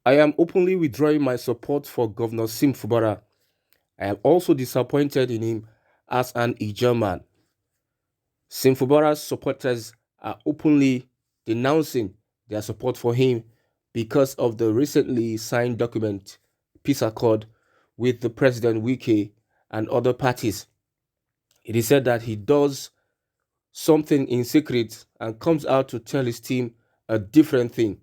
I am openly withdrawing my support for Governor Sim Fubara. I am also disappointed in him as an Ijaman. Sim Fubara's supporters are openly denouncing their support for him because of the recently signed document, peace accord, with the President Wike and other parties. It is said that he does something in secret and comes out to tell his team a different thing.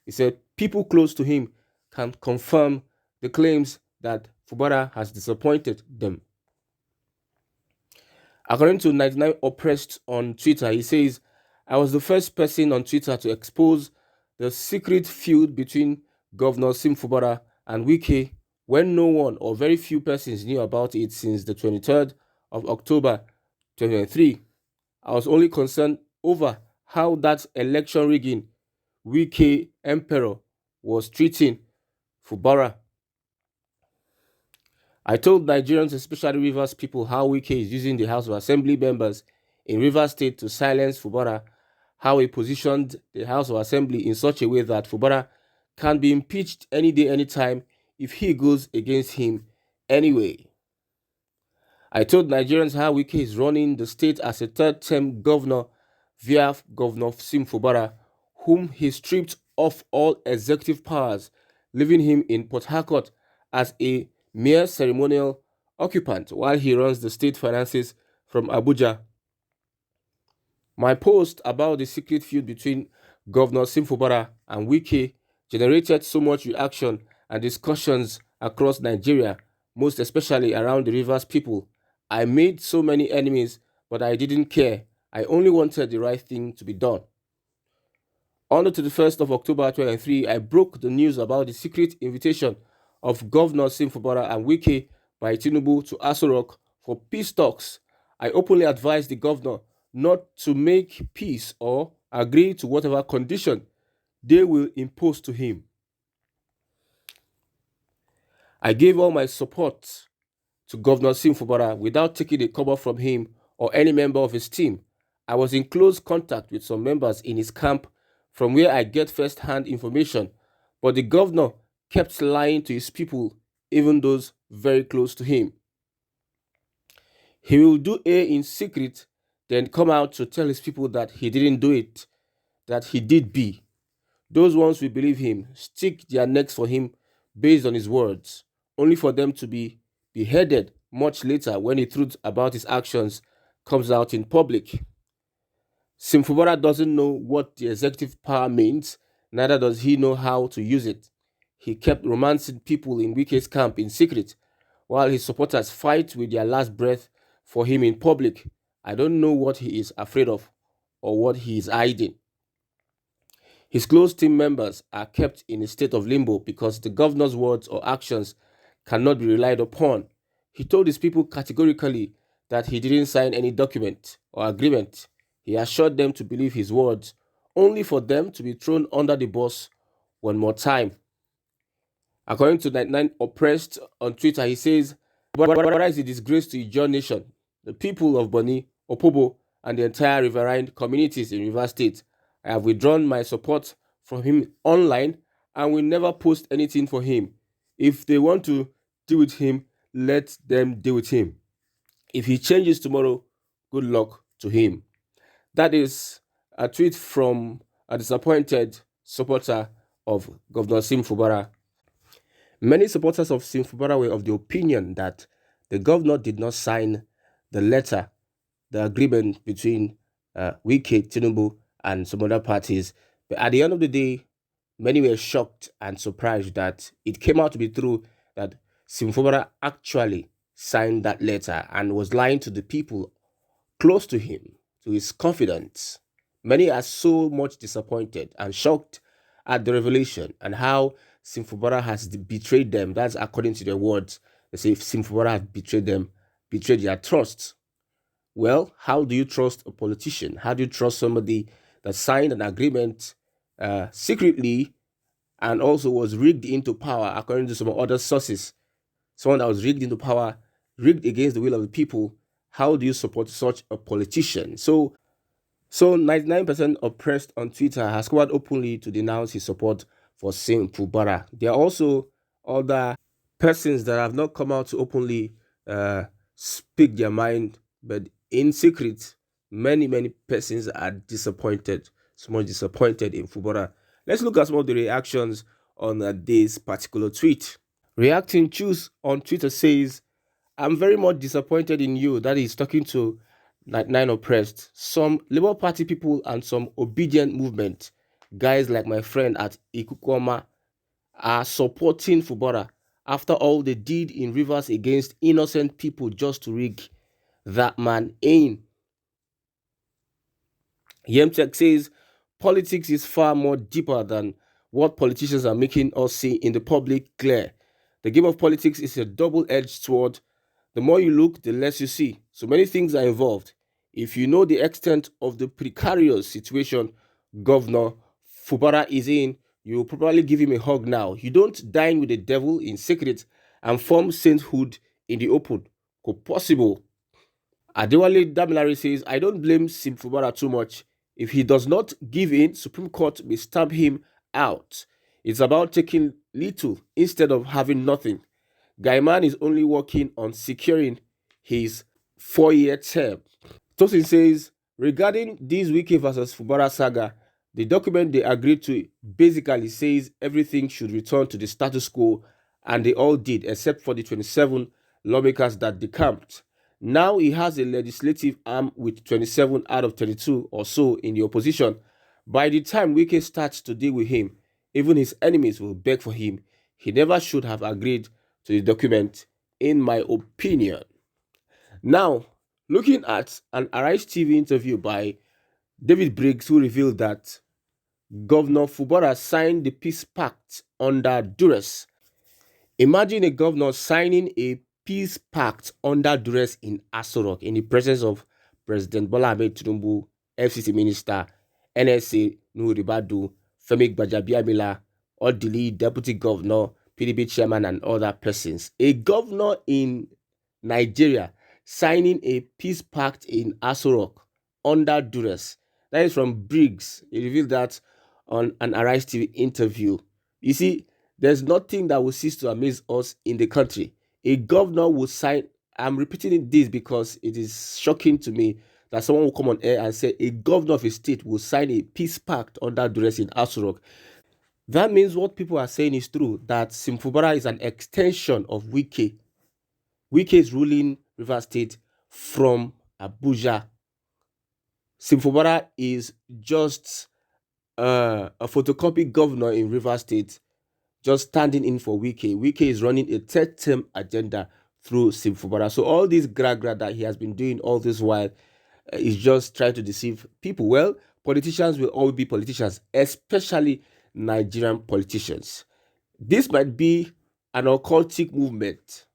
He said people close to him can confirm the claims that Fubara has disappointed them. According to 99 Oppressed on Twitter, he says, I was the first person on Twitter to expose the secret feud between Governor Sim Fubara and Wike when no one or very few persons knew about it since the 23rd of October 2023. I was only concerned over how that election rigging Wike Emperor was treating Fubara. I told Nigerians, especially Rivers people, how Wike is using the House of Assembly members in Rivers State to silence Fubara, how he positioned the House of Assembly in such a way that Fubara can be impeached any day, anytime if he goes against him anyway. I told Nigerians how Wike is running the state as a third-term governor via Governor Sim Fubara, whom he stripped of all executive powers, leaving him in Port Harcourt as a mere ceremonial occupant while he runs the state finances from Abuja. My post about the secret feud between Governor Sim Fubara and Wike generated so much reaction and discussions across Nigeria, most especially around the Rivers people. I made so many enemies, but I didn't care. I only wanted the right thing to be done. On the 21st of October 2023, I broke the news about the secret invitation of Governor Sim Fubara and Wike by Tinubu to Aso Rock for peace talks. I openly advised the governor not to make peace or agree to whatever condition they will impose to him. I gave all my support to Governor Sim Fubara without taking a cover from him or any member of his team. I was in close contact with some members in his camp from where I get first-hand information, but the governor kept lying to his people, even those very close to him. He will do A in secret, then come out to tell his people that he didn't do it, that he did B. Those ones will believe him, stick their necks for him based on his words, only for them to be beheaded much later when the truth about his actions comes out in public. Simfubara doesn't know what the executive power means, neither does he know how to use it. He kept romancing people in Wike's camp in secret, while his supporters fight with their last breath for him in public. I don't know what he is afraid of or what he is hiding. His close team members are kept in a state of limbo because the governor's words or actions cannot be relied upon. He told his people categorically that he didn't sign any document or agreement. He assured them to believe his words, only for them to be thrown under the bus one more time. According to 99 Oppressed on Twitter, he says, "What is a disgrace to your nation, the people of Boni, Opobo, and the entire riverine communities in Rivers State. I have withdrawn my support from him online and will never post anything for him. If they want to deal with him, let them deal with him. If he changes tomorrow, good luck to him." That is a tweet from a disappointed supporter of Governor Sim Fubara. Many supporters of Sim Fubara were of the opinion that the governor did not sign the letter, the agreement between Wike, Tinubu, and some other parties. But at the end of the day, many were shocked and surprised that it came out to be true that Sim Fubara actually signed that letter and was lying to the people close to him, to his confidants. Many are so much disappointed and shocked at the revelation and how Simfubara has betrayed them. That's according to their words. They say Simfubara has betrayed them, betrayed their trust. Well, how do you trust a politician? How do you trust somebody that signed an agreement secretly and also was rigged into power, according to some other sources? Someone that was rigged into power, rigged against the will of the people. How do you support such a politician? So 99% oppressed on Twitter has come out openly to denounce his support for Sim Fubara. There are also other persons that have not come out to openly uh, speak their mind, but in secret, many persons are disappointed, so much disappointed in Fubara. Let's look at some of the reactions on this particular tweet. Reacting Choose on Twitter says, I'm very much disappointed in you. That is talking to Nine Oppressed. Some Labour Party people and some obedient movement guys like my friend at Ikukoma are supporting Fubara after all they did in Rivers against innocent people just to rig that man in. Yemtek says politics is far more deeper than what politicians are making us see in the public clear. The game of politics is a double-edged sword. The more you look, the less you see. So many things are involved. If you know the extent of the precarious situation Governor Fubara is in, you will probably give him a hug now. You don't dine with the devil in secret and form sainthood in the open. Could possible. Adewale Damilare says, I don't blame Sim Fubara too much. If he does not give in, Supreme Court may stamp him out. It's about taking little instead of having nothing. Gaiman is only working on securing his 4-year term. Tosin says, regarding this Wike versus Fubara saga, the document they agreed to basically says everything should return to the status quo, and they all did, except for the 27 lawmakers that decamped. Now he has a legislative arm with 27 out of 32 or so in the opposition. By the time Wike starts to deal with him, even his enemies will beg for him. He never should have agreed to the document, in my opinion. Now, looking at an Arise TV interview by David Briggs, who revealed that Governor Fubara signed the peace pact under duress. Imagine a governor signing a peace pact under duress in Aso Rock in the presence of President Bola Ahmed Tinubu, FCC Minister, NSA Nuhu Ribadu, Femi Gbajabiamila, Odili, Deputy Governor, PDP Chairman, and other persons. A governor in Nigeria signing a peace pact in Aso Rock under duress. That is from Briggs. He revealed that on an Arise TV interview. You see, there's nothing that will cease to amaze us in the country. A governor will sign. I'm repeating this because it is shocking to me that someone will come on air and say a governor of a state will sign a peace pact under duress in Aso Rock. That means what people are saying is true, that Simfubara is an extension of Wike. Wike is ruling Rivers State from Abuja. Simfubara is just a photocopy governor in Rivers State, just standing in for Wike. Wike is running a third term agenda through Simfubara. So all this gra that he has been doing all this while is just trying to deceive people. Well, politicians will always be politicians, especially Nigerian politicians. This might be an occultic movement.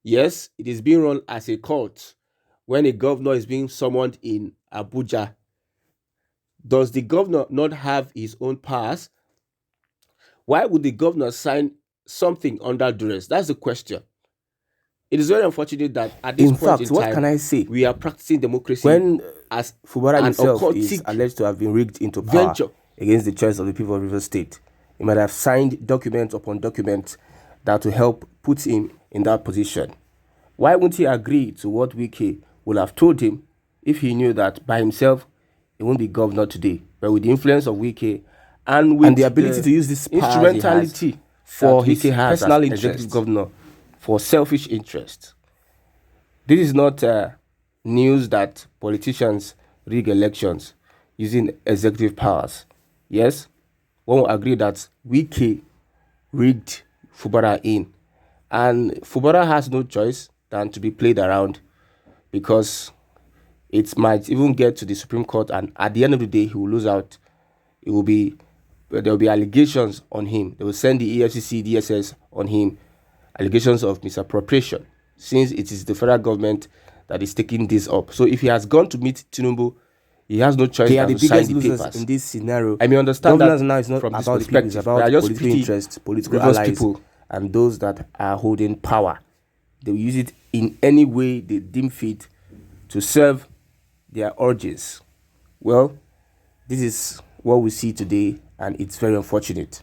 Yes, it is being run as a cult. When a governor is being summoned in Abuja, does the governor not have his own powers? Why would the governor sign something under duress? That's the question. It is very unfortunate that at this point in time, what can I say? We are practicing democracy when as Fubara himself is alleged to have been rigged into power against the choice of the people of Rivers State. He might have signed document upon document that will help put him in that position. Why wouldn't he agree to what Wike would have told him if he knew that by himself he won't be governor today? But with the influence of Wike and the ability to use this instrumentality for his personal executive governor for selfish interest. This is not news that politicians rig elections using executive powers. Yes, one will agree that Wike rigged Fubara in, and Fubara has no choice than to be played around, because it might even get to the Supreme Court, and at the end of the day he will lose out. There will be allegations on him. They will send the EFCC, DSS on him, allegations of misappropriation, since it is the federal government that is taking this up. So if he has gone to meet Tinubu, he has no choice than to sign the papers. In this scenario, I may understand that now is not from about this perspective. It's about political interests, political allies, people, and those that are holding power. They will use it in any way they deem fit to serve their urges. Well, this is what we see today, and it's very unfortunate.